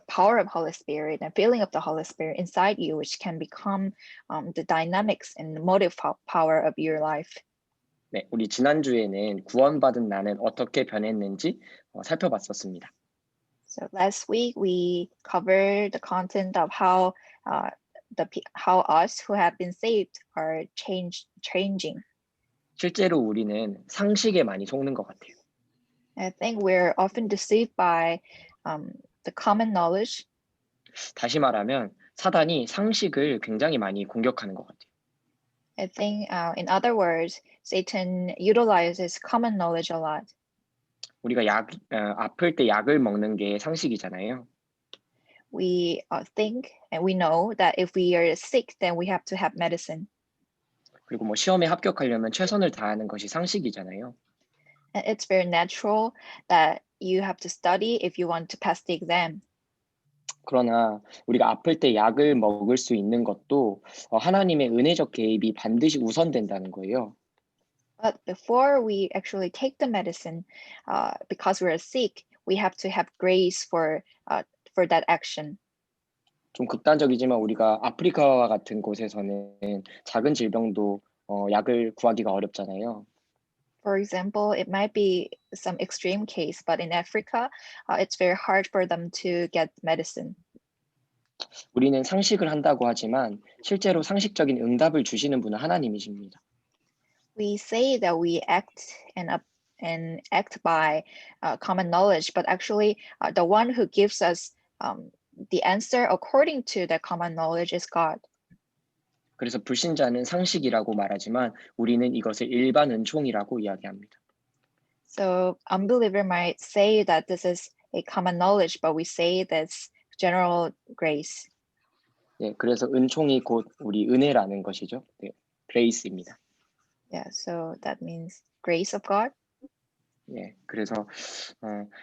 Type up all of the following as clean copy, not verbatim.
power of Holy Spirit and feeling of the Holy Spirit inside you, which can become the dynamics and the motive power of your life. 네, 우리 지난주에는 구원받은 나는 어떻게 변했는지 살펴봤었습니다. So last week we covered the content of how us who have been saved are changing. 실제로 우리는 상식에 많이 속는 것 같아요. I think we're often deceived by the common knowledge. 다시 말하면 사단이 상식을 굉장히 많이 공격하는 것 같아요. I think, in other words, Satan utilizes common knowledge a lot. 우리가 아플 때 약을 먹는 게 상식이잖아요. We think and we know that if we are sick, then we have to have medicine. 그리고 뭐 시험에 합격하려면 최선을 다하는 것이 상식이잖아요. And it's very natural that you have to study if you want to pass the exam. 그러나 우리가 아플 때 약을 먹을 수 있는 것도 하나님의 은혜적 개입이 반드시 우선된다는 거예요. But before we actually take the medicine, because we're sick, we have to have grace for that action. 좀 극단적이지만 우리가 아프리카와 같은 곳에서는 작은 질병도 약을 구하기가 어렵잖아요. For example, it might be some extreme case, but in Africa, it's very hard for them to get medicine. 우리는 상식을 한다고 하지만 실제로 상식적인 응답을 주시는 분은 하나님이십니다. We say that we act and act by common knowledge, but actually, the one who gives us the answer according to the common knowledge is God. 그래서 불신자는 상식이라고 말하지만 우리는 이것을 일반 은총이라고 이야기합니다. So unbeliever might say that this is a common knowledge, but we say that's general grace. 네, 그래서 은총이 곧 우리 은혜라는 것이죠. 네, 그레이스입니다. Yeah, so that means grace of God. 예, 그래서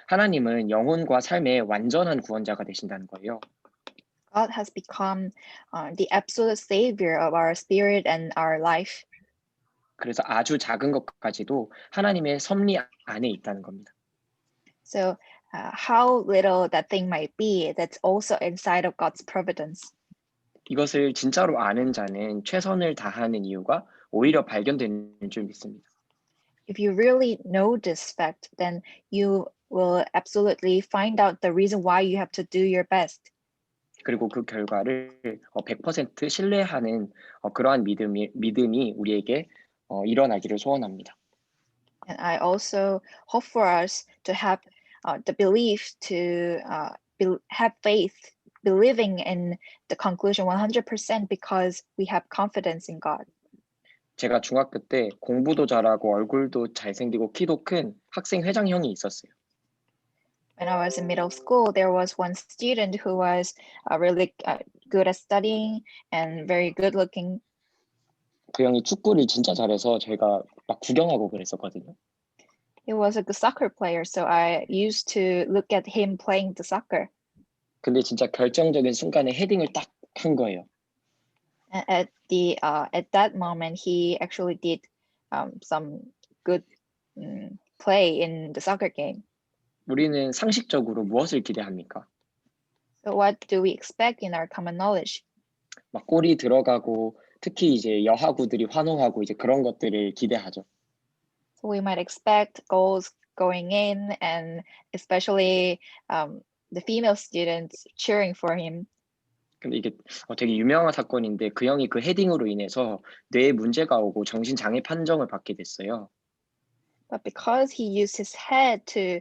하나님은 영혼과 삶의 완전한 구원자가 되신다는 거예요. God has become the absolute savior of our spirit and our life. 그래서 아주 작은 것까지도 하나님의 섭리 안에 있다는 겁니다. So how little that thing might be, that's also inside of God's providence. 이것을 진짜로 아는 자는 최선을 다하는 이유가 오히려 발견되는 줄 믿습니다. If you really know this fact, then you will absolutely find out the reason why you have to do your best. 그리고 그 결과를 100% 신뢰하는 그러한 믿음이 우리에게 일어나기를 소원합니다. And I also hope for us to have the belief to have faith, believing in the conclusion 100% because we have confidence in God. 제가 중학교 때 공부도 잘하고 얼굴도 잘생기고 키도 큰 학생 회장형이 있었어요. When I was in middle school, there was one student who was really good at studying and very good looking. 그 형이 축구를 진짜 잘해서 제가 막 구경하고 그랬었거든요. He was a good soccer player, so I used to look at him playing the soccer. 근데 진짜 결정적인 순간에 헤딩을 딱 한 거예요. At that moment, he actually did some good play in the soccer game. 우리는 상식적으로 무엇을 기대합니까? So what do we expect in our common knowledge? 막 골이 들어가고 특히 이제 여하구들이 환호하고 이제 그런 것들을 기대하죠. So we might expect goals going in, and especially the female students cheering for him. 근데 이게 되게 유명한 사건인데 그 형이 그 헤딩으로 인해서 뇌에 문제가 오고 정신장애 판정을 받게 됐어요. But because he used his head to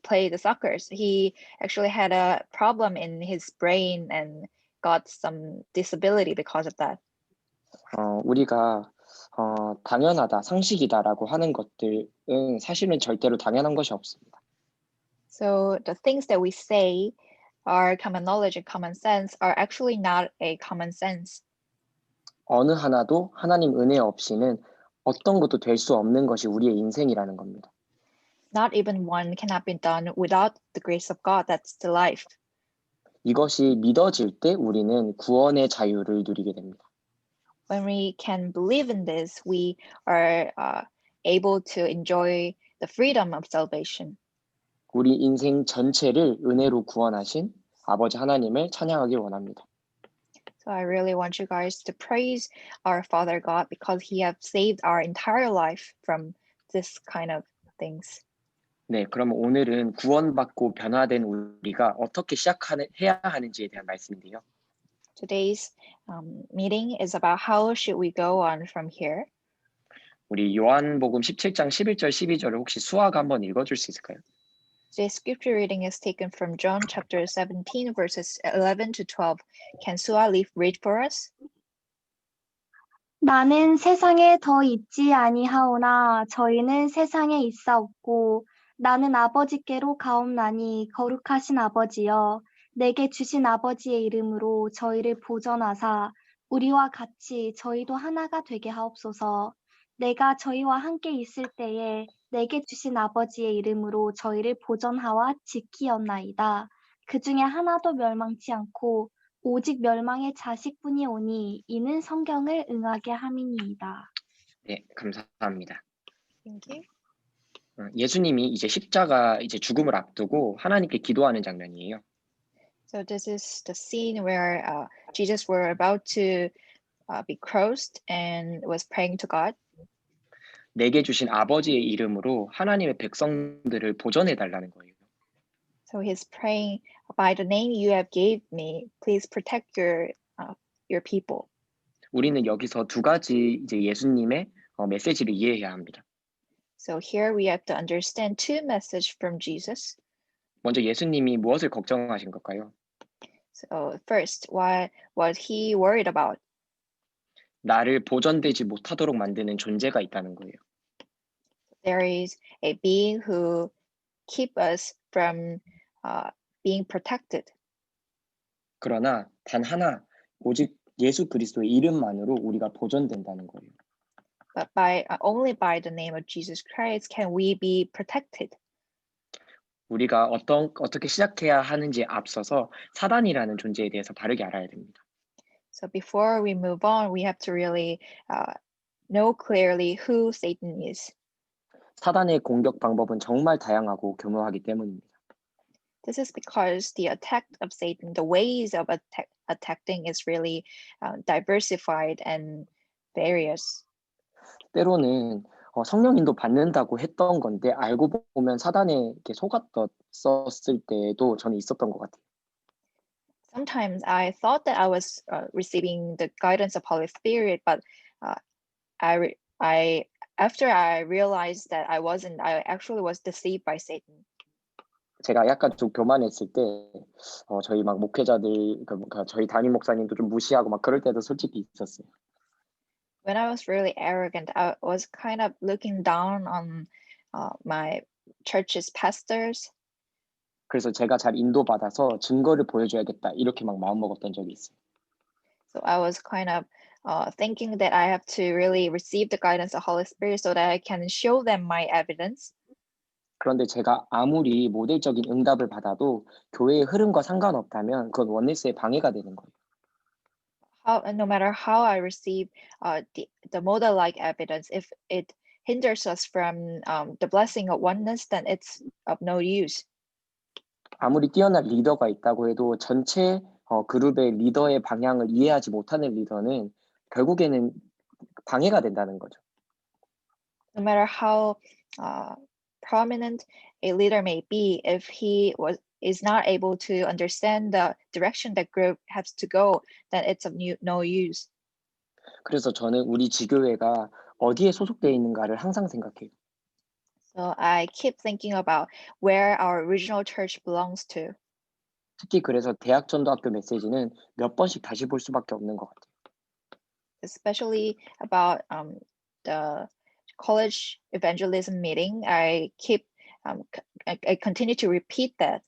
play the soccer, he actually had a problem in his brain and got some disability because of that. 우리가 당연하다, 상식이다라고 하는 것들은 사실은 절대로 당연한 것이 없습니다. So the things that we say are common knowledge and common sense are actually not a common sense. 어느 하나도 하나님 은혜 없이는 어떤 것도 될 수 없는 것이 우리의 인생이라는 겁니다. Not even one cannot be done without the grace of God. That's the life. 이것이 믿어질 때 우리는 구원의 자유를 누리게 됩니다. When we can believe in this, we are able to enjoy the freedom of salvation. 우리 인생 전체를 은혜로 구원하신 아버지 하나님을 찬양하길 원합니다. So I really want you guys to praise our Father God because He have saved our entire life from this kind of things. 네, 그럼 오늘은 구원받고 변화된 우리가 어떻게 해야 하는지에 대한 말씀인데요. Today's meeting is about how should we go on from here. 우리 요한복음 17장 11절 12절을 혹시 수아가 한번 읽어줄 수 있을까요? Today's scripture reading is taken from John chapter 17 verses 11 to 12. Can Sua read for us? 나는 세상에 더 있지 아니하오나 저희는 세상에 있사옵고 나는 아버지께로 가옵나니 거룩하신 아버지여 내게 주신 아버지의 이름으로 저희를 보전하사 우리와 같이 저희도 하나가 되게 하옵소서. 내가 저희와 함께 있을 때에 내게 주신 아버지의 이름으로 저희를 보전하와 지키었나이다. 그 중에 하나도 멸망치 않고 오직 멸망의 자식뿐이 오니 이는 성경을 응하게 함이니이다. 네, 감사합니다. Thank you. 예수님이 이제 십자가 이제 죽음을 앞두고 하나님께 기도하는 장면이에요. So this is the scene where Jesus were about to be crossed and was praying to God. 내게 주신 아버지의 이름으로 하나님의 백성들을 보존해 달라는 거예요. So he's praying, by the name you have gave me, please protect your people. 우리는 여기서 두 가지 이제 예수님의 메시지를 이해해야 합니다. So here we have to understand two messages from Jesus. 먼저 예수님이 무엇을 걱정하신 걸까요? So first, what was he worried about? 나를 보존되지 못하도록 만드는 존재가 있다는 거예요. There is a being who keep us from being protected. 그러나 단 하나, 오직 예수 그리스도의 이름만으로 우리가 보존된다는 거예요. But only by the name of Jesus Christ can we be protected. 우리가 어떻게 시작해야 하는지에 앞서서 사단이라는 존재에 대해서 바르게 알아야 됩니다. So before we move on, we have to really know clearly who Satan is. 사단의 공격 방법은 정말 다양하고 교묘하기 때문입니다. This is because the attack of Satan, the ways of attacking is really diversified and various. 때로는 성령인도 받는다고 했던 건데 알고 보면 사단에 속았었을 때도 저는 있었던 것 같아요. Sometimes I thought that I was receiving the guidance of Holy Spirit, but after I realized that I wasn't, I actually was deceived by Satan. 제가 약간 좀 교만했을 때 저희 막 목회자들 그러니까 저희 담임 목사님도 좀 무시하고 막 그럴 때도 솔직히 있었어요. When I was really arrogant, I was kind of looking down on my church's pastors. 그래서 제가 잘 인도받아서 증거를 보여줘야겠다 이렇게 막 마음 먹었던 적이 있어요. So I was kind of thinking that I have to really receive the guidance of Holy Spirit so that I can show them my evidence. 그런데 제가 아무리 모델적인 응답을 받아도 교회의 흐름과 상관없다면 그건 원네스의 방해가 되는 거예요. No matter how I receive the model-like evidence, if it hinders us from the blessing of oneness, then it's of no use. 아무리 뛰어난 리더가 있다고 해도 전체 그룹의 리더의 방향을 이해하지 못하는 리더는 결국에는 방해가 된다는 거죠. No matter how prominent a leader may be, if he is not able to understand the direction that group has to go, then it's of no use. 그래서 저는 우리 지교회가 어디에 소속되어 있는가를 항상 생각해요. So I keep thinking about where our original church belongs to. 특히 그래서 대학전도학교 메시지는 몇 번씩 다시 볼 수밖에 없는 것 같아요. Especially about the college evangelism meeting, I continue to repeat that.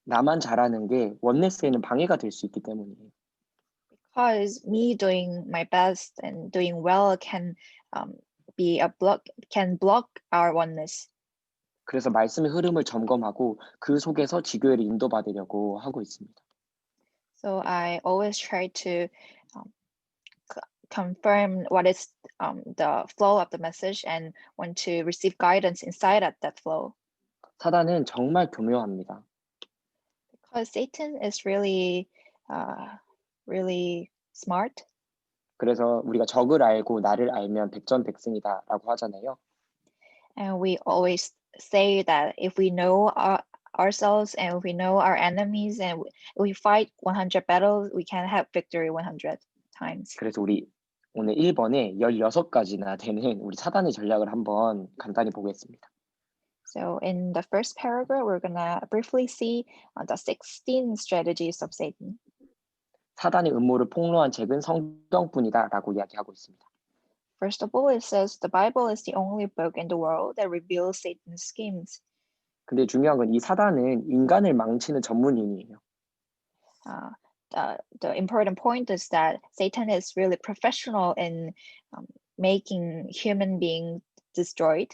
나만 잘하는 게 원네스에는 방해가 될 수 있기 때문이에요. Because me doing my best and doing well can block our oneness. 그래서 말씀의 흐름을 점검하고 그 속에서 지교회를 인도받으려고 하고 있습니다. So I always try to confirm what is the flow of the message and want to receive guidance inside of that flow. 사단은 정말 교묘합니다. Because Satan is really, really smart. 그래서 우리가 적을 알고 나를 알면 백전백승이다라고 하잖아요. And we always say that if we know ourselves and if we know our enemies and we fight 100 battles, we can have victory 100 times. 그래서 우리 오늘 1번에 16가지나 되는 우리 사단의 전략을 한번 간단히 보겠습니다. So in the first paragraph, we're gonna briefly see the 16 strategies of Satan. 사단의 음모를 폭로한 책은 성경뿐이다라고 이야기하고 있습니다. First of all, it says the Bible is the only book in the world that reveals Satan's schemes. 근데 중요한 건 이 사단은 인간을 망치는 전문인이에요. The important point is that Satan is really professional in making human beings destroyed.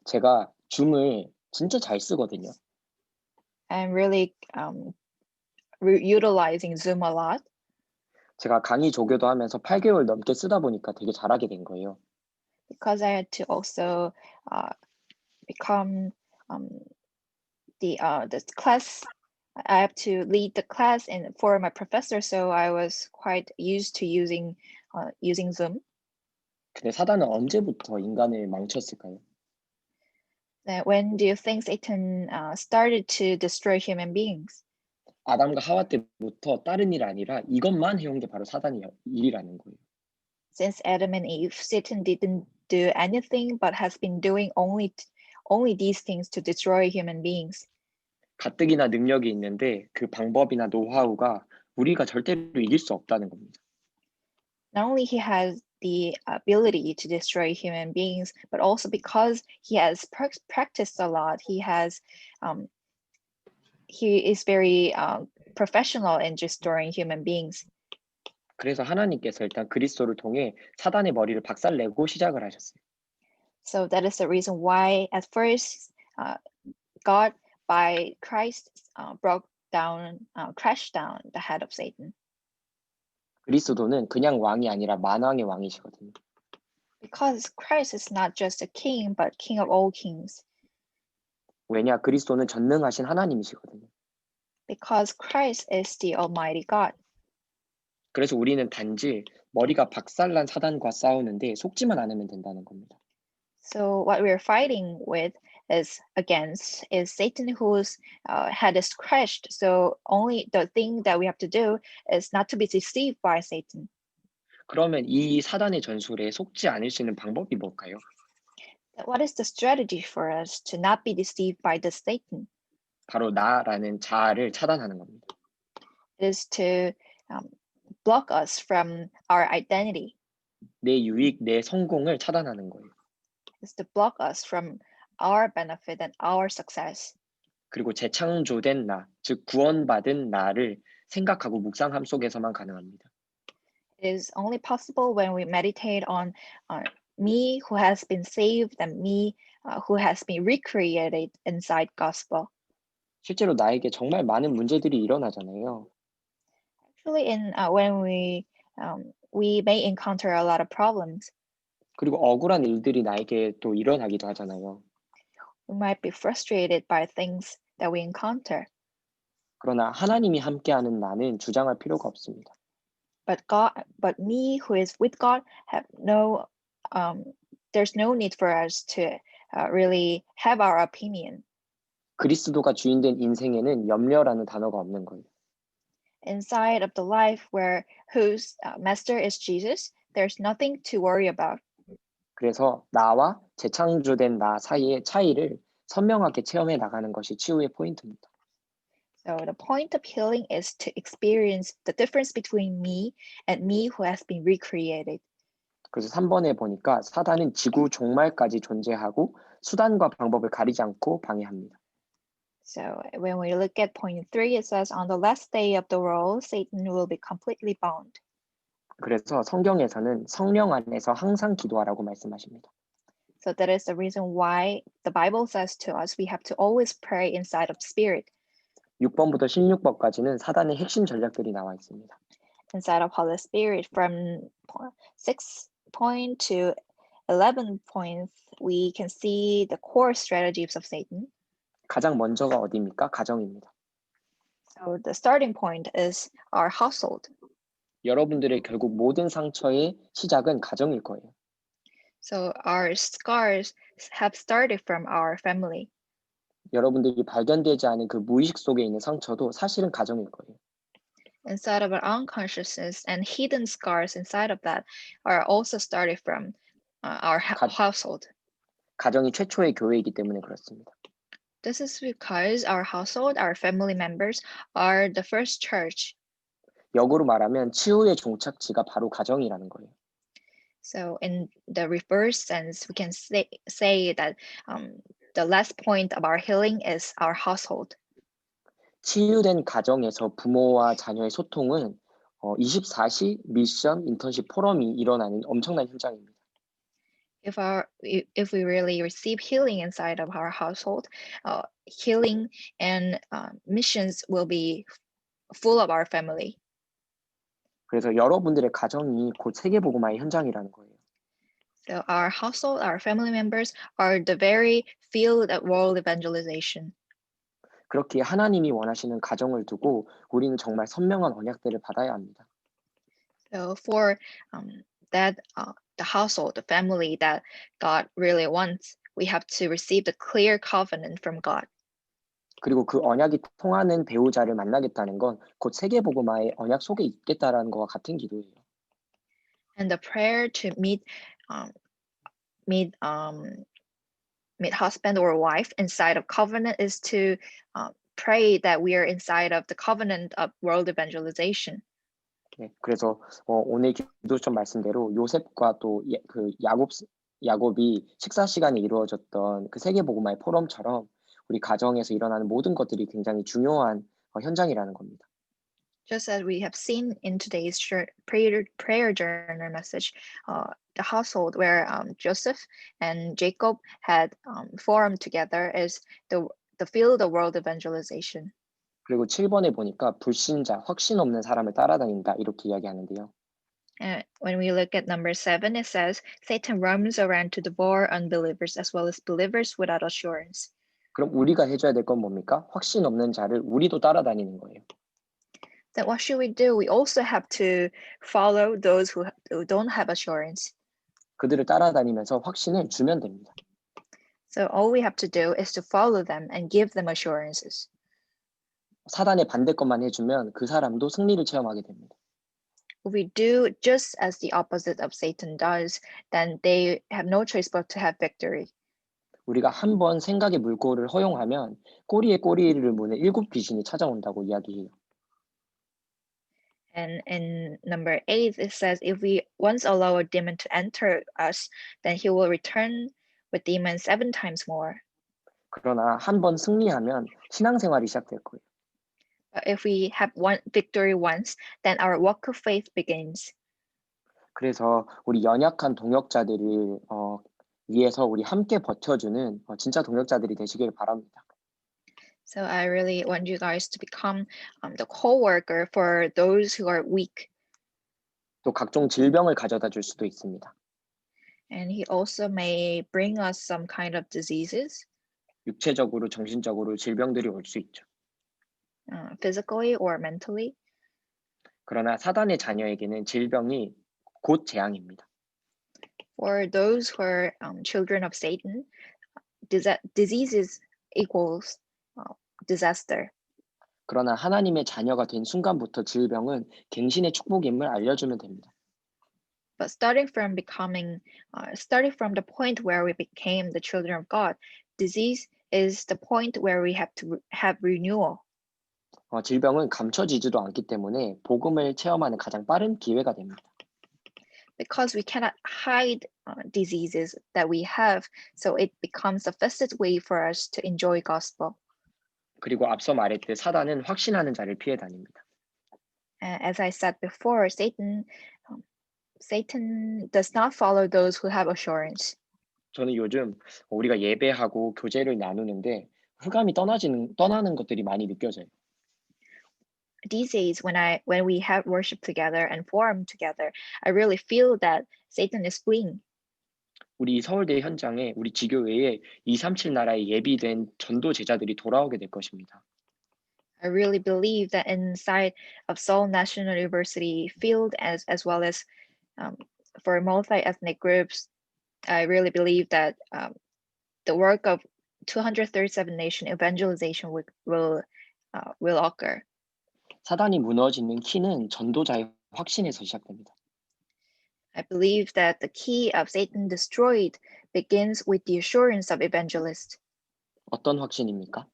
제가 줌을 진짜 잘 쓰거든요. And really utilizing Zoom a lot. 제가 강의 조교도 하면서 8개월 넘게 쓰다 보니까 되게 잘하게 된 거예요. Because I had to also become the class. I have to lead the class and for my professor, so I was quite used to using Zoom. 근데 사단은 언제부터 인간을 망쳤을까요? When do you think Satan started to destroy human beings? 아담과 하와 때부터 다른 일 아니라 이것만 해온 게 바로 사단의 일이라는 거예요. Since Adam and Eve, Satan didn't do anything but has been doing only these things to destroy human beings. 가뜩이나 능력이 있는데 그 방법이나 노하우가 우리가 절대로 이길 수 없다는 겁니다. Not only he has the ability to destroy human beings, but also because he has practiced a lot, he is very professional in destroying human beings. 그래서 하나님께서 일단 그리스도를 통해 사단의 머리를 박살내고 시작을 하셨어요. So that is the reason why at first God by Christ crashed down the head of Satan. 그리스도는 그냥 왕이 아니라 만왕의 왕이시거든요. Because Christ is not just a king, but king of all kings. 왜냐? 그리스도는 전능하신 하나님이시거든요. Because Christ is the Almighty God. 그래서 우리는 단지 머리가 박살난 사단과 싸우는데 속지만 않으면 된다는 겁니다. So what we're fighting with is Satan whose head is crushed. So only the thing that we have to do is not to be deceived by Satan. 그러면 이 사단의 전술에 속지 않을 수 있는 방법이 뭘까요? What is the strategy for us to not be deceived by the Satan? 바로 나라는 자아를 차단하는 겁니다. It is to block us from our identity. 내 유익, 내 성공을 차단하는 거예요. It's to block us from our benefit and our success. 그리고 재창조된 나, 즉 구원받은 나를 생각하고 묵상함 속에서만 가능합니다. It is only possible when we meditate on me who has been saved and me who has been recreated inside gospel. 실제로 나에게 정말 많은 문제들이 일어나잖아요. Actually, when we may encounter a lot of problems. 그리고 억울한 일들이 나에게 또 일어나기도 하잖아요. We might be frustrated by things that we encounter. 그러나 하나님이 함께하는 나는 주장할 필요가 없습니다. But me who is with God there's no need for us to really have our opinion. 그리스도가 주인된 인생에는 염려라는 단어가 없는 거예요. Inside of the life whose master is Jesus, there's nothing to worry about. 그래서 나와 재창조된 나 사이의 차이를 선명하게 체험해 나가는 것이 치유의 포인트입니다. So the point of healing is to experience the difference between me and me who has been recreated. 그래서 3번에 보니까 사단은 지구 종말까지 존재하고 수단과 방법을 가리지 않고 방해합니다. So when we look at point 3, it says on the last day of the world, Satan will be completely bound. 그래서 성경에서는 성령 안에서 항상 기도하라고 말씀하십니다. So that is the reason why the Bible says to us we have to always pray inside of spirit. 6번부터 16번까지는 사단의 핵심 전략들이 나와 있습니다. Inside of Holy Spirit from 6 point to 11 points, we can see the core strategies of Satan. 가장 먼저가 어디입니까? 가정입니다. So the starting point is our household. 여러분들의 결국 모든 상처의 시작은 가정일 거예요. So our scars have started from our family. 여러분들이 발견되지 않은 그 무의식 속에 있는 상처도 사실은 가정일 거예요. Inside of our unconsciousness and hidden scars inside of that are also started from our household. 가정이 최초의 교회이기 때문에 그렇습니다. This is because our household, our family members, are the first church. 역으로 말하면 치유의 종착지가 바로 가정이라는 거예요. So in the reverse sense, we can say that the last point of our healing is our household. 치유된 가정에서 부모와 자녀의 소통은 24시 미션 인턴십 포럼이 일어나는 엄청난 현장입니다. If we really receive healing inside of our household, healing and missions will be full of our family. 그래서 여러분들의 가정이 곧 세계복음화의 현장이라는 거예요. So our household, our family members are the very field of world evangelization. 그렇게 하나님이 원하시는 가정을 두고 우리는 정말 선명한 언약들을 받아야 합니다. So for that the household, the family that God really wants, we have to receive the clear covenant from God. 그리고 그 언약이 통하는 배우자를 만나겠다는 건 곧 세계복음화의 언약 속에 있겠다라는 것과 같은 기도예요. And the prayer to meet husband or wife inside of covenant is to pray that we are inside of the covenant of world evangelization. 네, 그래서 오늘 기도점 말씀대로 요셉과 또 그 야곱이 식사 시간에 이루어졌던 그 세계복음화의 포럼처럼 우리 가정에서 일어나는 모든 것들이 굉장히 중요한 현장이라는 겁니다. Just as we have seen in today's prayer journal message, the household where Joseph and Jacob had formed together is the field of world evangelization. 그리고 7번에 보니까 불신자, 확신 없는 사람을 따라다닌다 이렇게 이야기하는데요. When we look at number 7, it says Satan roams around to devour unbelievers as well as believers without assurance. 그럼 우리가 해줘야 될 건 뭡니까? 확신 없는 자를 우리도 따라다니는 거예요. Then what should we do? We also have to follow those who don't have assurance. 그들을 따라다니면서 확신을 주면 됩니다. So all we have to do is to follow them and give them assurances. 사단의 반대 것만 해주면 그 사람도 승리를 체험하게 됩니다. If we do just as the opposite of Satan does, then they have no choice but to have victory. 우리가 한번 생각의 물꼬를 허용하면 꼬리에 꼬리를 무는 7 귀신이 찾아온다고 이야기해요. And in number 8, it says, if we once allow a demon to enter us, then he will return with demons 7 times more. 그러나 한번 승리하면 신앙생활이 시작될 거예요. But if we have one victory once, then our walk of faith begins. 그래서 우리 연약한 동역자들을 위해서 우리 함께 버텨주는 진짜 동역자들이 되시길 바랍니다. So I really want you guys to become the co-worker for those who are weak. 또 각종 질병을 가져다 줄 수도 있습니다. And he also may bring us some kind of diseases, 육체적으로, 정신적으로 질병들이 올 수 있죠. physically or mentally. 그러나 사단의 자녀에게는 질병이 곧 재앙입니다. For those who are children of Satan, diseases equals disaster. 그러나 하나님의 자녀가 된 순간부터 질병은 갱신의 축복임을 알려주면 됩니다. But starting from the point where we became the children of God, disease is the point where we have to have renewal. 질병은 감춰지지도 않기 때문에 복음을 체험하는 가장 빠른 기회가 됩니다. Because we cannot hide diseases that we have, so it becomes the fastest way for us to enjoy gospel. 그리고 앞서 말했듯 사단은 확신하는 자를 피해 다닙니다. As I said before, Satan does not follow those who have assurance. 저는 요즘 우리가 예배하고 교제를 나누는데 흑암이 떠나는 것들이 많이 느껴져요. These days, when we have worship together and forum together, I really feel that Satan is fleeing. 우리 서울대 현장에 우리 지교회에 237 나라에 예비된 전도 제자들이 돌아오게 될 것입니다. I really believe that inside of Seoul National University field as well as for multi-ethnic groups, I really believe that the work of 237 nation evangelization will occur. 사단이 무너지는 키는 전도자의 확신에서 시작됩니다. I believe that the key of Satan destroyed begins with the assurance of evangelist. 어떤 확신입니까?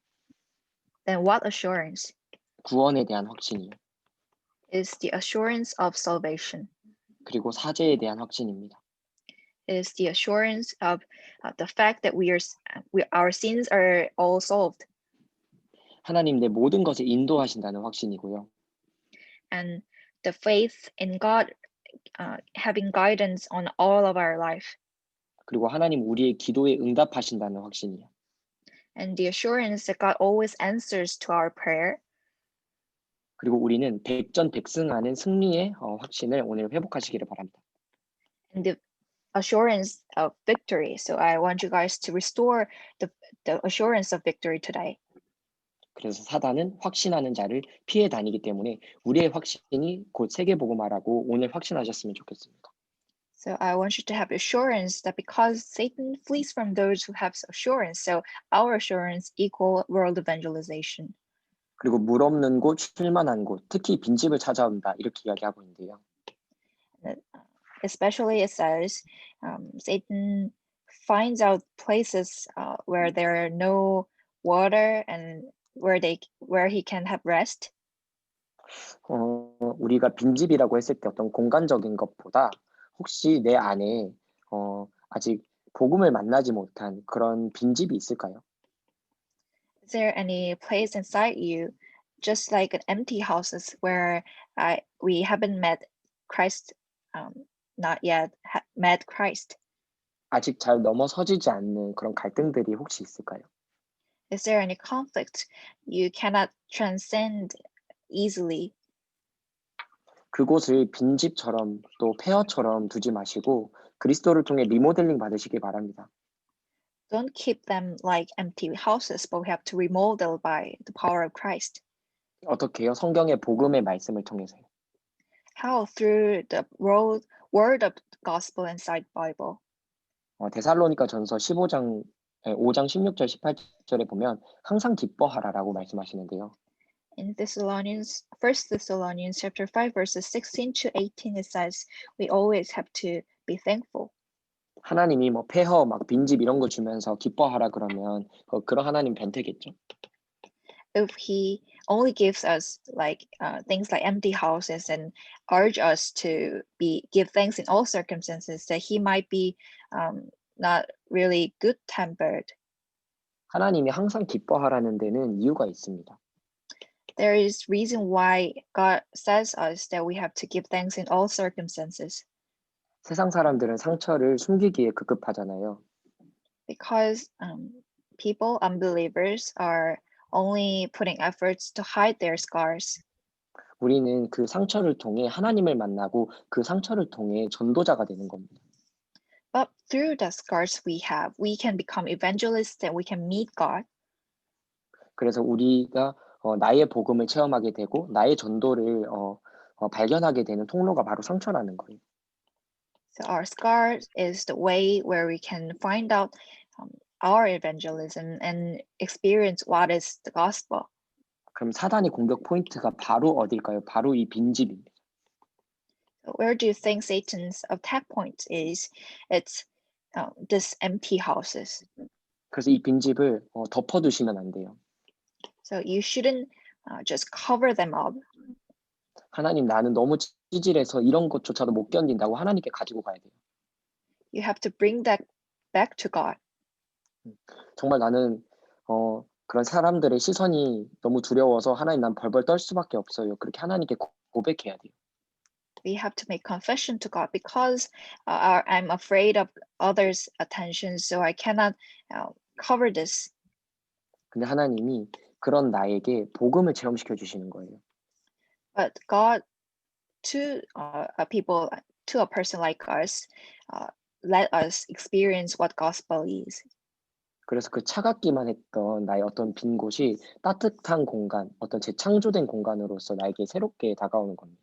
Then what assurance? 구원에 대한 확신이요. Is the assurance of salvation. 그리고 사죄에 대한 확신입니다. Is the assurance of the fact that our sins are all solved. 하나님 내 모든 것을 인도하신다는 확신이고요. And the faith in God having guidance on all of our life. 그리고 하나님 우리의 기도에 응답하신다는 확신이요. And the assurance that God always answers to our prayer. 그리고 우리는 백전백승하는 승리의 확신을 오늘 회복하시기를 바랍니다. And the assurance of victory. So I want you guys to restore the assurance of victory today. 그래서 사단은 확신하는 자를 피해 다니기 때문에 우리의 확신이 곧 세계복음화라고 오늘 확신하셨으면 좋겠습니다. So I want you to have assurance that because Satan flees from those who have assurance, so our assurance equal world evangelization. 그리고 물 없는 곳, 쉴만한 곳, 특히 빈집을 찾아온다 이렇게 이야기하고 있는데요. Especially it says Satan finds out places where there are no water and where he can have rest. 우리가 빈집이라고 했을 때 어떤 공간적인 것보다 혹시 내 안에 아직 복음을 만나지 못한 그런 빈집이 있을까요? Is there any place inside you, just like an empty houses where we haven't met Christ, not yet met Christ? 아직 잘 넘어서지지 않는 그런 갈등들이 혹시 있을까요? Is there any conflict you cannot transcend easily? 그곳을 빈집처럼 또 폐허처럼 두지 마시고 그리스도를 통해 리모델링 받으시길 바랍니다. Don't keep them like empty houses, but we have to remodel by the power of Christ. 어떻게요? 성경의 복음의 말씀을 통해서요. How? Through the word of gospel inside Bible. 데살로니가 전서 5장 16절 18절에 보면 항상 기뻐하라라고 말씀하시는데요. In Thessalonians, 1 Thessalonians chapter 5 verses 16 to 18 it says we always have to be thankful. 하나님이 뭐 폐허 막 빈집 이런 거 주면서 기뻐하라 그러면 그런 하나님 변태겠죠. If he only gives us like things like empty houses and urge us to give thanks in all circumstances, that he might be not really good tempered. 하나님이 항상 기뻐하라는 데는 이유가 있습니다. There is reason why God says us that we have to give thanks in all circumstances. 세상 사람들은 상처를 숨기기에 급급하잖아요. Because people, unbelievers, are only putting efforts to hide their scars. 우리는 그 상처를 통해 하나님을 만나고 그 상처를 통해 전도자가 되는 겁니다. But through the scars we have, we can become evangelists and we can meet God. 그래서 우리가 나의 복음을 체험하게 되고 나의 전도를 발견하게 되는 통로가 바로 상처라는 거예요. So our scars is the way where we can find out our evangelism and experience what is the gospel. 그럼 사단의 공격 포인트가 바로 어딜까요? 바로 이 빈집입니다. So where do you think Satan's attack point is? It's this empty houses. 그래서 이 빈집을 덮어두시면 안 돼요. So you shouldn't just cover them up. 하나님 나는 너무 찌질해서 이런 것조차도 못 견딘다고 하나님께 가지고 가야 돼요. You have to bring that back to God. 정말 나는 그런 사람들의 시선이 너무 두려워서 하나님 난 벌벌 떨 수밖에 없어요. 그렇게 하나님께 고백해야 돼요. We have to make confession to God because I'm afraid of others' attention, so I cannot cover this. 근데 하나님이 그런 나에게 복음을 체험시켜 주시는 거예요. But God, to a person like us, let us experience what gospel is. 그래서 그 차갑기만 했던 나의 어떤 빈 곳이 따뜻한 공간, 어떤 재창조된 공간으로서 나에게 새롭게 다가오는 겁니다.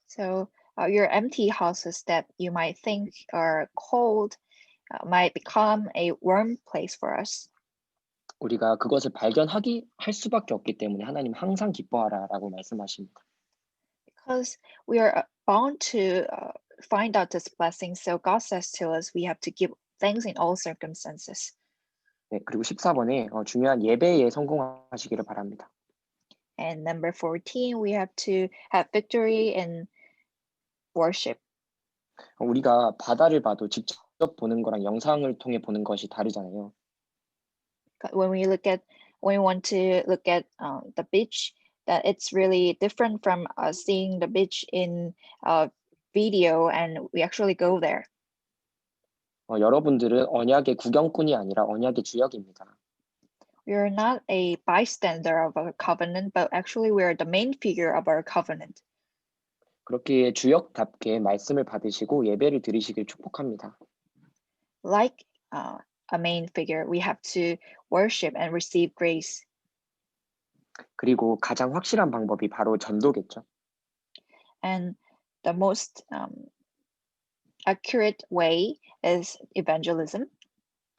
So your empty houses that you might think are cold might become a warm place for us. 우리가 그것을 할 수밖에 없기 때문에 하나님 항상 기뻐하라라고 말씀하십니다. Because we are bound to find out this blessing. So God says to us, we have to give thanks in all circumstances. 네, 그리고 14번에 중요한 예배에 성공하시기를 바랍니다. And number 14, we have to have victory in worship. 우리가 바다를 봐도 직접 보는 거랑 영상을 통해 보는 것이 다르잖아요. When we want to look at the beach, that it's really different from seeing the beach in video, and we actually go there. 여러분들은 언약의 구경꾼이 아니라 언약의 주역입니다. We are not a bystander of our covenant, but actually we are the main figure of our covenant. 그렇기에 주역답게 말씀을 받으시고 예배를 드리시길 축복합니다. Like a main figure, we have to worship and receive grace. 그리고 가장 확실한 방법이 바로 전도겠죠. And the most accurate way is evangelism.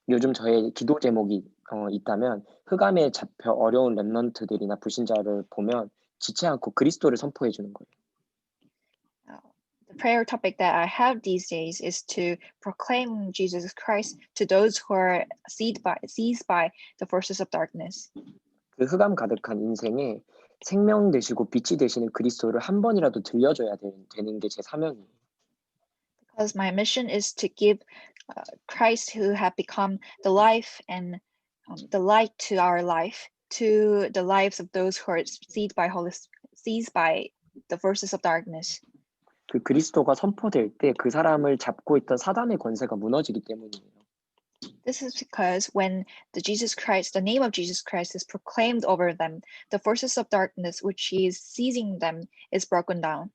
요즘 저의 기도 제목이 있다면 흑암에 잡혀 어려운 렘넌트들이나 불신자를 보면 지체 않고 그리스도를 선포해 주는 거예요. The prayer topic that I have these days is to proclaim Jesus Christ to those who are seized by the forces of darkness. 그 흑암 가득한 인생에 생명 되시고 빛이 되시는 그리스도를 한 번이라도 들려줘야 되는 게 제 사명이에요. Because my mission is to give Christ, who have become the life and the light to our life, to the lives of those who are seized by the forces of darkness. 그 그리스도가 선포될 때 그 사람을 잡고 있던 사단의 권세가 무너지기 때문이에요. This is because when the name of Jesus Christ is proclaimed over them, the forces of darkness which is seizing them is broken down.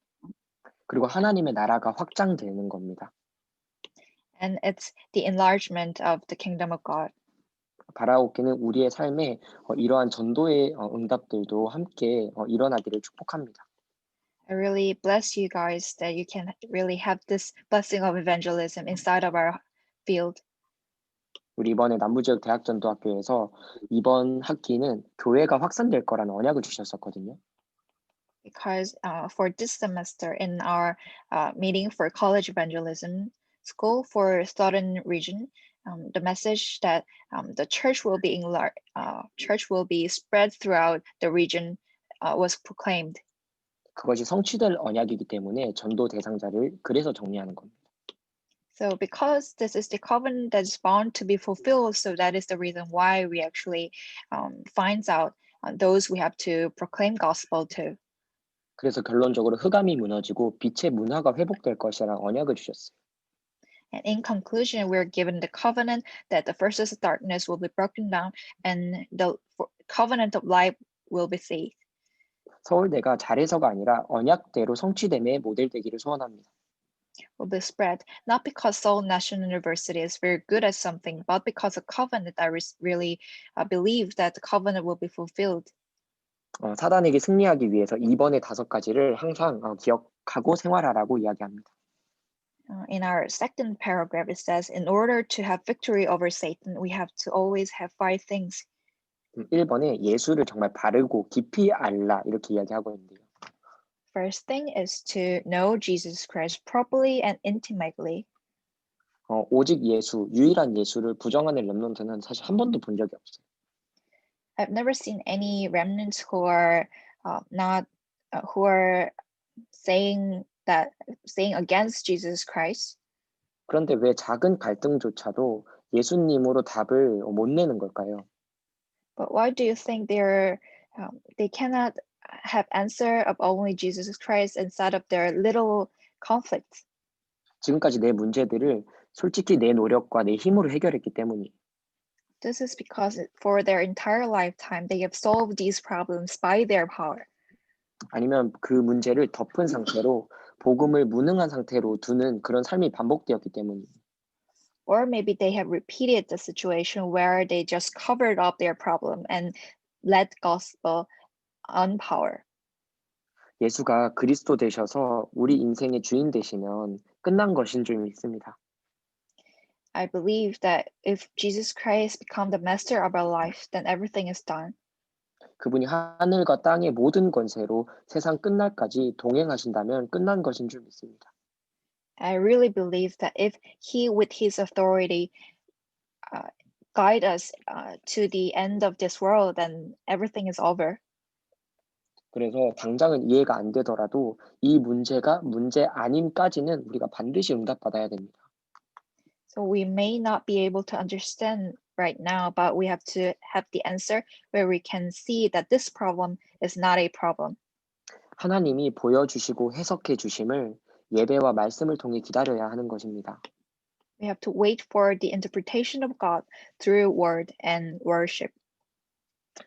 그리고 하나님의 나라가 확장되는 겁니다. And it's the enlargement of the kingdom of God. 바라옵기는 우리의 삶에 이러한 전도의 응답들도 함께 일어나기를 축복합니다. I really bless you guys that you can really have this blessing of evangelism inside of our field. 우리 이번에 남부지역 대학전도학교에서 이번 학기는 교회가 확산될 거라는 언약을 주셨었거든요. Because for this semester in our meeting for college evangelism school for southern region, the message that the church will be spread throughout the region was proclaimed. 그것이 성취될 언약이기 때문에 전도 대상자를 그래서 정리하는 겁니다. So because this is the covenant that is bound to be fulfilled, so that is the reason why we actually finds out those we have to proclaim gospel to. 그래서 결론적으로 흑암이 무너지고 빛의 문화가 회복될 것이라는 언약을 주셨어요. And in conclusion, we're given the covenant that the forces of darkness will be broken down and the covenant of light will be saved. 서울대가 잘해서가 아니라 언약대로 성취됨의 모델 되기를 소원합니다. Will be spread not because Seoul National University is very good at something, but because of covenant. I really believe that the covenant will be fulfilled. 사단에게 승리하기 위해서 이번의 5가지를 항상 기억하고 생활하라고 이야기합니다. In our second paragraph, it says, in order to have victory over Satan, we have to always have 5 things. 1번에 예수를 정말 바르고 깊이 알라 이렇게 이야기하고 있는데요. First thing is to know Jesus Christ properly and intimately. 오직 예수, 유일한 예수를 부정하는 렘넌트는 사실 한 번도 본 적이 없어요. I've never seen any remnants who are who are saying against Jesus Christ. 그런데 왜 작은 갈등조차도 예수님으로 답을 못 내는 걸까요? But why do you think they cannot have answer of only Jesus Christ inside of their little conflicts? 지금까지 내 문제들을 솔직히 내 노력과 내 힘으로 해결했기 때문이에요. This is because for their entire lifetime they have solved these problems by their power. 아니면 그 문제를 덮은 상태로 복음을 무능한 상태로 두는 그런 삶이 반복되었기 때문이에요. Or maybe they have repeated the situation where they just covered up their problem and let gospel unpower. 예수가 그리스도 되셔서 우리 인생의 주인 되시면 끝난 것인 줄 믿습니다. I believe that if Jesus Christ become the master of our life, then everything is done. 그분이 하늘과 땅의 모든 권세로 세상 끝날까지 동행하신다면 끝난 것인 줄 믿습니다. I really believe that if he with his authority guide us to the end of this world, then everything is over. 그래서 당장은 이해가 안 되더라도 이 문제가 문제 아님까지는 우리가 반드시 응답받아야 됩니다. So we may not be able to understand right now, but we have to have the answer where we can see that this problem is not a problem. 하나님이 보여주시고 해석해 주심을 예배와 말씀을 통해 기다려야 하는 것입니다. We have to wait for the interpretation of God through word and worship.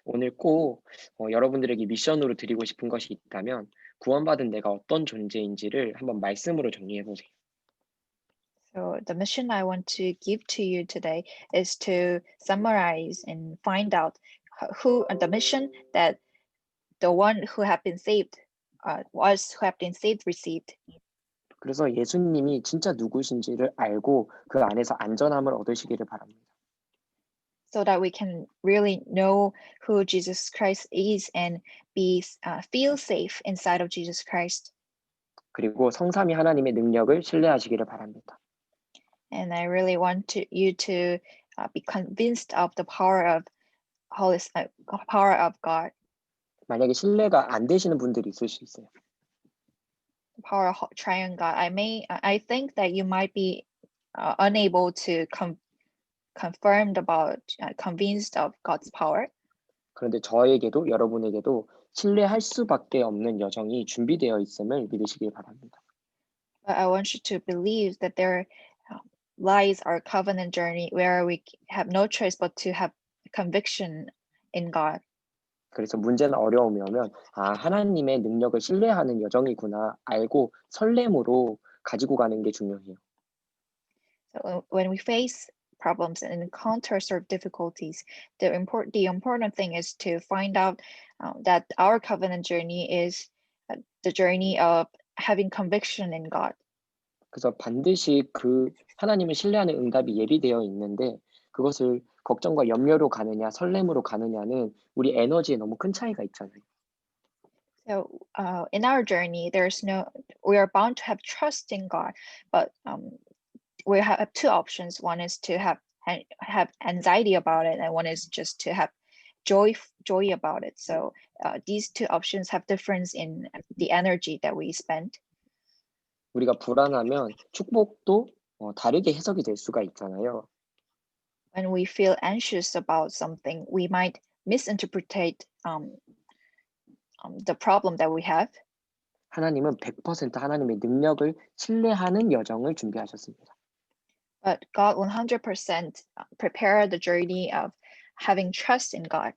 오늘 꼭 여러분들에게 미션으로 드리고 싶은 것이 있다면 구원받은 내가 어떤 존재인지를 한번 말씀으로 정리해 보세요. So the mission I want to give to you today is to summarize and find out who the mission that the one who have been saved was who have been saved received. 그래서 예수님이 진짜 누구신지를 알고 그 안에서 안전함을 얻으시기를 바랍니다. So that we can really know who Jesus Christ is and be feel safe inside of Jesus Christ. 그리고 성삼위 하나님의 능력을 신뢰하시기를 바랍니다. And I really want you to be convinced of the power of power of God, 만약에 신뢰가 안 되시는 분들이 있을 수 있어요. power of triune God. I think that you might be unable to confirmed about convinced of God's power. 그런데 저에게도 여러분에게도 신뢰할 수밖에 없는 여정이 준비되어 있음을 믿으시길 바랍니다. But I want you to believe that there lies our covenant journey where we have no choice but to have conviction in God. 그래서 문제나 어려움이 오면 하나님의 능력을 신뢰하는 여정이구나 알고 설렘으로 가지고 가는 게 중요해요. So when we face problems and encounters or difficulties, the important thing is to find out that our covenant journey is the journey of having conviction in God. 그래서 반드시 그 하나님을 신뢰하는 응답이 예비되어 있는데 그것을 걱정과 염려로 가느냐 설렘으로 가느냐는 우리 에너지에 너무 큰 차이가 있잖아요. So in our journey, we are bound to have trust in God, but we have two options. One is to have anxiety about it, and one is just to have joy about it. So these two options have difference in the energy that we spend. 우리가 불안하면 축복도 다르게 해석이 될 수가 있잖아요. When we feel anxious about something, we might misinterpret the problem that we have. 하나님은 100% 하나님의 능력을 신뢰하는 여정을 준비하셨습니다. But God 100% prepare the journey of having trust in God.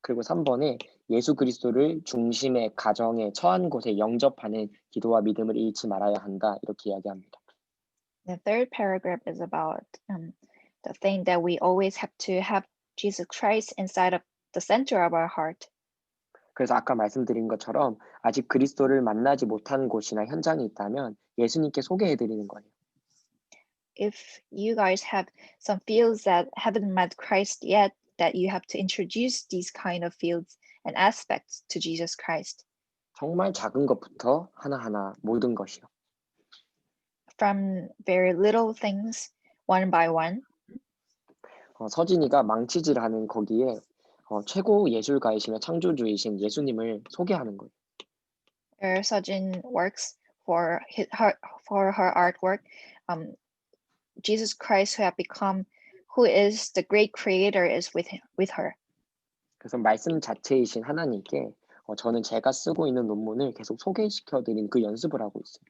그리고 3번에 예수 그리스도를 중심의 가정에 처한 곳에 영접하는 기도와 믿음을 잃지 말아야 한다 이렇게 이야기합니다. The third paragraph is about the thing that we always have to have Jesus Christ inside of the center of our heart. 그래서 아까 말씀드린 것처럼 아직 그리스도를 만나지 못한 곳이나 현장이 있다면 예수님께 소개해드리는 거예요. If you guys have some fields that haven't met Christ yet, that you have to introduce these kind of fields and aspects to Jesus Christ. 정말 작은 것부터 하나하나 모든 것이요. From very little things, one by one. 서진이가 망치질하는 거기에 최고 예술가이시며 창조주이신 예수님을 소개하는 거예요. Sejin works for her artwork. Jesus Christ, who is the great creator, is with her. 그래서 말씀 자체이신 하나님께 저는 제가 쓰고 있는 논문을 계속 소개시켜드린 그 연습을 하고 있어요.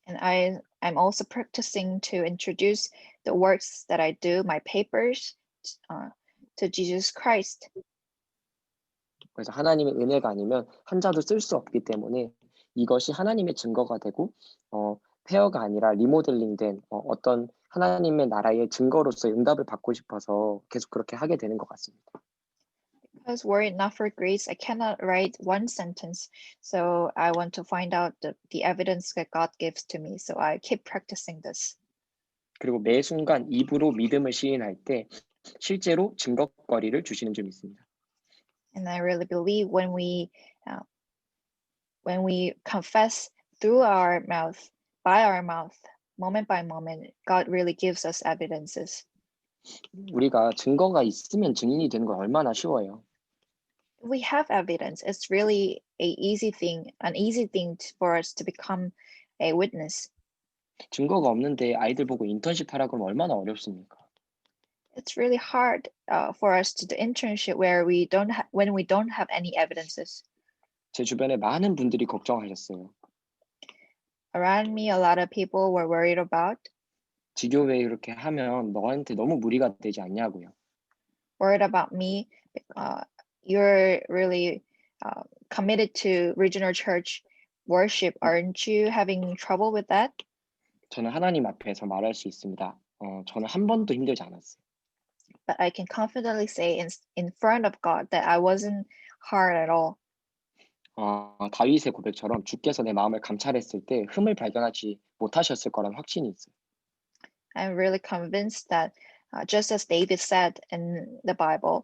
And I'm also practicing to introduce the works that I do, my papers, to Jesus Christ. 그래서 하나님의 은혜가 아니면 한자도 쓸 수 없기 때문에 이것이 하나님의 증거가 되고 폐허가 아니라 리모델링된 어떤 하나님의 나라의 증거로서 응답을 받고 싶어서 계속 그렇게 하게 되는 것 같습니다. Because were it not for grace, I cannot write one sentence. So I want to find out the evidence that God gives to me. So I keep practicing this. 그리고 매 순간 입으로 믿음을 시인할 때 실제로 증거거리를 주시는 줄 믿습니다. And I really believe when we confess through our mouth, by our mouth, moment by moment, God really gives us evidences. 우리가 증거가 있으면 증인이 되는 건 얼마나 쉬워요. If we have evidence, it's really an easy thing for us to become a witness. 증거가 없는데 아이들 보고 인턴십 하라 그러면 얼마나 어렵습니까? It's really hard for us to do internship when we don't have any evidences. 제 주변에 많은 분들이 걱정하셨어요. Around me, a lot of people were worried about, 지교회 이렇게 하면 너한테 너무 무리가 되지 않냐고요. worried about me. You're really committed to regional church worship. Aren't you having trouble with that? 저는 하나님 앞에서 말할 수 있습니다. 저는 한 번도 힘들지 않았어요. But I can confidently say in front of God that I wasn't hard at all. 다윗의 고백처럼 주께서 내 마음을 감찰했을 때 흠을 발견하지 못하셨을 거란 확신이 있어요. I'm really convinced that just as David said in the Bible,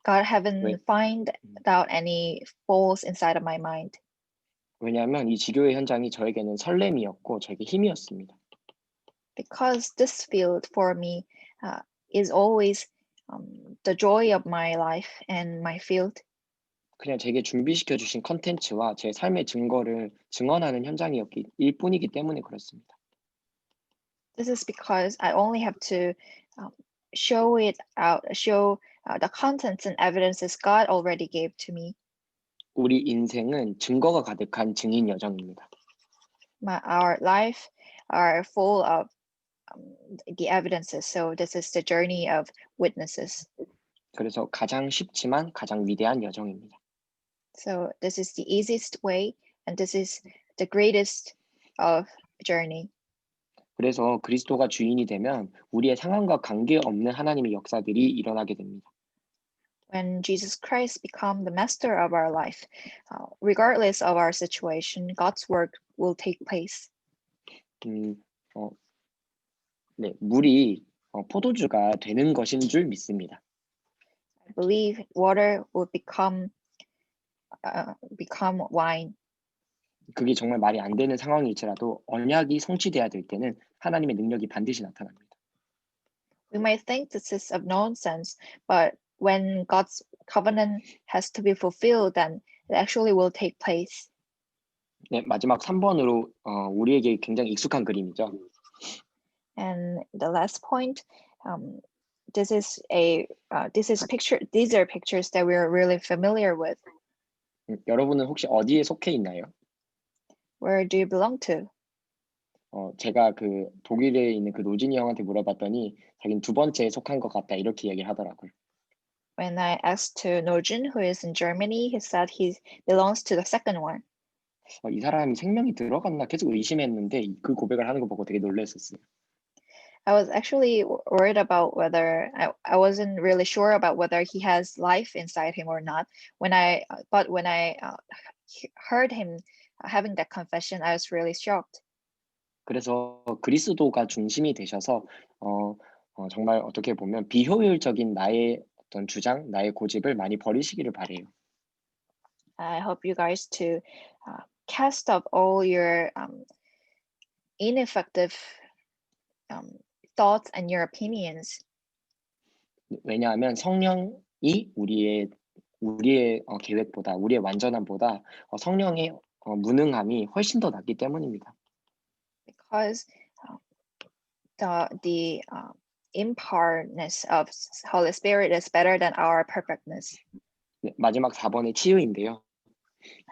God haven't 왜? find out any faults inside of my mind. 왜냐하면 이 지교회 현장이 저에게는 설렘이었고 저에게 힘이었습니다. Because this field for me is always the joy of my life and my field. 그냥 제게 준비시켜 주신 컨텐츠와 제 삶의 증거를 증언하는 현장이었일 뿐이기 때문에 그렇습니다. This is because I only have to show the contents and evidences God already gave to me. 우리 인생은 증거가 가득한 증인 여정입니다. Our life are full of the evidences. So this is the journey of witnesses. 그래서 가장 쉽지만 가장 위대한 여정입니다. So this is the easiest way, and this is the greatest of journey. 그래서 그리스도가 주인이 되면 우리의 상황과 관계없는 하나님의 역사들이 일어나게 됩니다. When Jesus Christ become the master of our life, regardless of our situation, God's work will take place. 네, 물이 포도주가 되는 것인 줄 믿습니다. I believe water will become wine. 그게 정말 말이 안 되는 상황일지라도 언약이 성취돼야 될 때는 하나님의 능력이 반드시 나타납니다. We might think this is of nonsense, but when God's covenant has to be fulfilled, then it actually will take place. 네, 마지막 3번으로 우리에게 굉장히 익숙한 그림이죠. And the last point, these are pictures that we're really familiar with. 여러분은 혹시 어디에 속해 있나요? Where do you belong to? 제가 그 독일에 있는 그 노진이 형한테 물어봤더니 자기는 두 번째에 속한 것 같다 이렇게 얘기를 하더라고요. When I asked to Nojin, who is in Germany, he said he belongs to the second one. 이 사람이 생명이 들어갔나 계속 의심했는데 그 고백을 하는 거 보고 되게 놀랐었어요. I was actually worried about whether I wasn't really sure about whether he has life inside him or not. When I heard him having that confession, I was really shocked. 그래서 그리스도가 중심이 되셔서 정말 어떻게 보면 비효율적인 나의 어떤 주장, 나의 고집을 많이 버리시기를 바래요. I hope you guys to cast off all your ineffective thoughts and your opinions. 왜냐하면 성령이 우리의 계획보다 우리의 완전함보다 성령의 무능함이 훨씬 더 낫기 때문입니다. Because the impartness of Holy Spirit is better than our perfectness. 네, 마지막 4번의 치유인데요.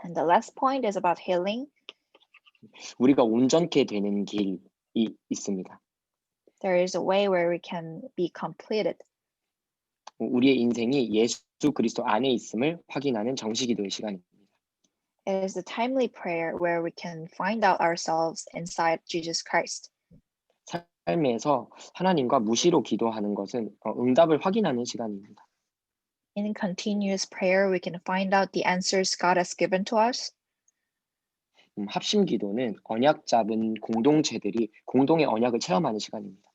And the last point is about healing. 우리가 온전케 되는 길이 있습니다. There is a way where we can be completed. 우리의 인생이 예수 그리스도 안에 있음을 확인하는 정식기도의 시간입니다. It is the timely prayer where we can find out ourselves inside Jesus Christ. 삶에서 하나님과 무시로 기도하는 것은 응답을 확인하는 시간입니다. In continuous prayer, we can find out the answers God has given to us. 합심 기도는 언약 잡은 공동체들이 공동의 언약을 체험하는 시간입니다.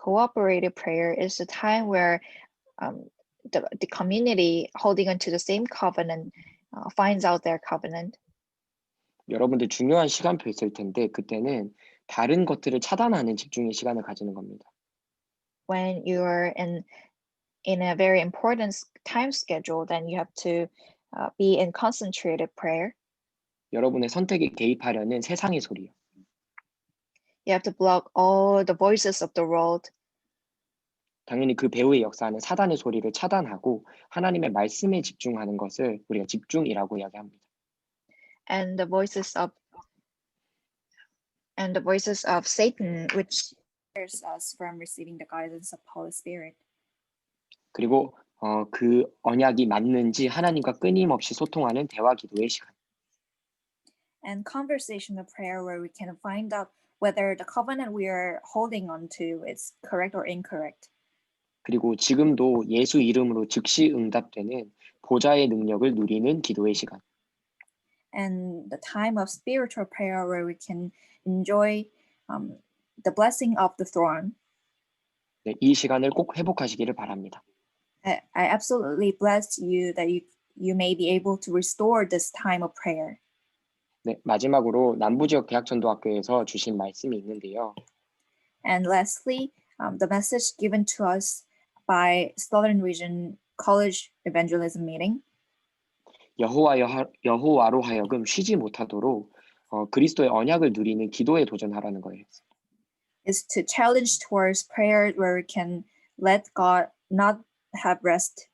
Cooperative prayer is the time where the community holding onto the same covenant finds out their covenant. 여러분들 중요한 시간표 있을 텐데 그때는 다른 것들을 차단하는 집중의 시간을 가지는 겁니다. When you're in a very important time schedule, then you have to be in concentrated prayer. 여러분의 선택에 개입하려는 세상의 소리요. You have to block all the voices of the world. 당연히 그 배후의 역사는 사단의 소리를 차단하고 하나님의 말씀에 집중하는 것을 우리가 집중이라고 이야기합니다. And the voices of Satan, which hinders us from receiving the guidance of Holy Spirit. 그리고 그 언약이 맞는지 하나님과 끊임없이 소통하는 대화 기도의 시간. And conversational prayer where we can find out whether the covenant we are holding on to is correct or incorrect. 그리고 지금도 예수 이름으로 즉시 응답되는 보좌의 능력을 누리는 기도의 시간. And the time of spiritual prayer where we can enjoy the blessing of the throne. 네, 이 시간을 꼭 회복하시기를 바랍니다. I absolutely bless you that you may be able to restore this time of prayer. 네, 마지막으로 남부지역 대학전도학교에서 주신 말씀이 있는데요. And lastly, the message given to us by Southern Region College Evangelism Meeting. 여호와로 하여금 쉬지 못하도록 그리스도의 언약을 누리는 기도에 도전하라는 거예요. Is to challenge towards prayer where we can let God not have rest.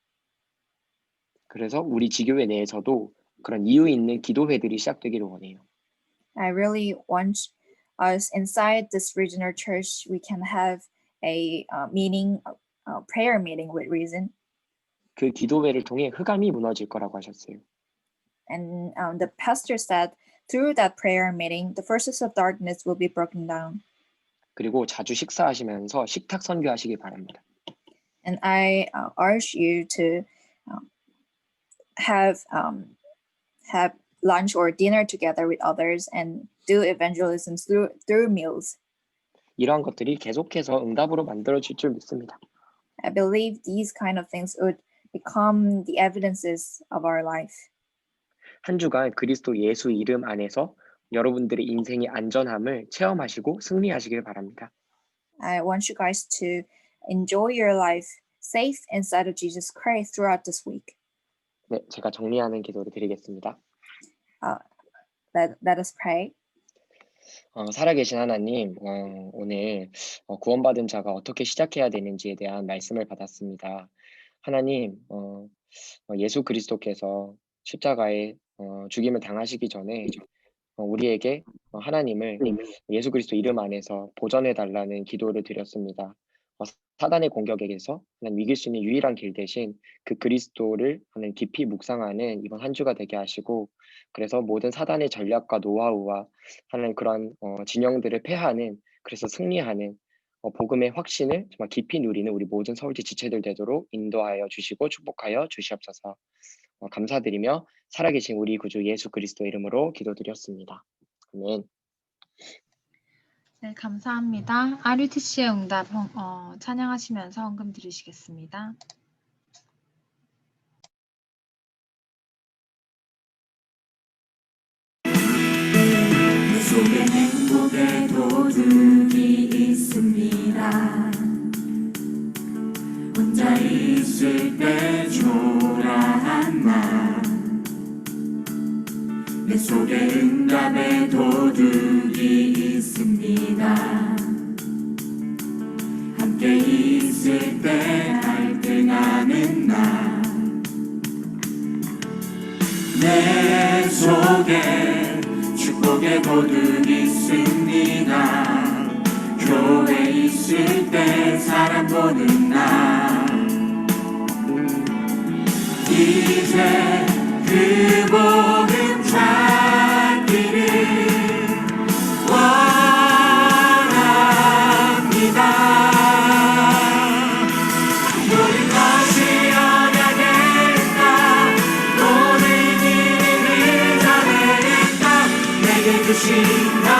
그래서 우리 지교회 내에서도 그런 이유 있는 기도회들이 시작되기를 원해요. I really want us inside this regional church we can have a meeting, prayer meeting with reason. 그 기도회를 통해 흑암이 무너질 거라고 하셨어요. And the pastor said through that prayer meeting, the forces of darkness will be broken down. 그리고 자주 식사하시면서 식탁 선교하시길 바랍니다. And I urge you to have lunch or dinner together with others and do evangelism through meals. 이러한 것들이 계속해서 응답으로 만들어질 줄 믿습니다. I believe these kind of things would become the evidences of our life. 한 주간 그리스도 예수 이름 안에서 여러분들의 인생의 안전함을 체험하시고 승리하시길 바랍니다. I want you guys to enjoy your life safe inside of Jesus Christ throughout this week. 네, 제가 정리하는 기도를 드리겠습니다. Let us pray. 살아계신 하나님, 오늘 구원받은 자가 어떻게 시작해야 되는지에 대한 말씀을 받았습니다. 하나님, 예수 그리스도께서 십자가에 죽임을 당하시기 전에 우리에게 하나님을 예수 그리스도 이름 안에서 보전해달라는 기도를 드렸습니다. 사단의 공격에게서 하나님 이길 수 있는 유일한 길 대신 그 그리스도를 하나님 깊이 묵상하는 이번 한 주가 되게 하시고, 그래서 모든 사단의 전략과 노하우와 하나님 그런 진영들을 패하는, 그래서 승리하는 복음의 확신을 정말 깊이 누리는 우리 모든 서울지 지체들 되도록 인도하여 주시고 축복하여 주시옵소서. 감사드리며 살아계신 우리 구주 예수 그리스도 이름으로 기도드렸습니다. 아멘. 네, 감사합니다. RUTC의 응답 찬양하시면서 헌금 드리시겠습니다. 내 속에 행복의 도둑이 있습니다. 혼자 있을 때 초라한 나, 내 속에 응답의 도둑이 있습니다. 함께 있을 때 갈등하는 나, 내 속에 축복의 도둑이 있습니다. 교회 있을 때 사람 보는 나, 이제 그 복음 주신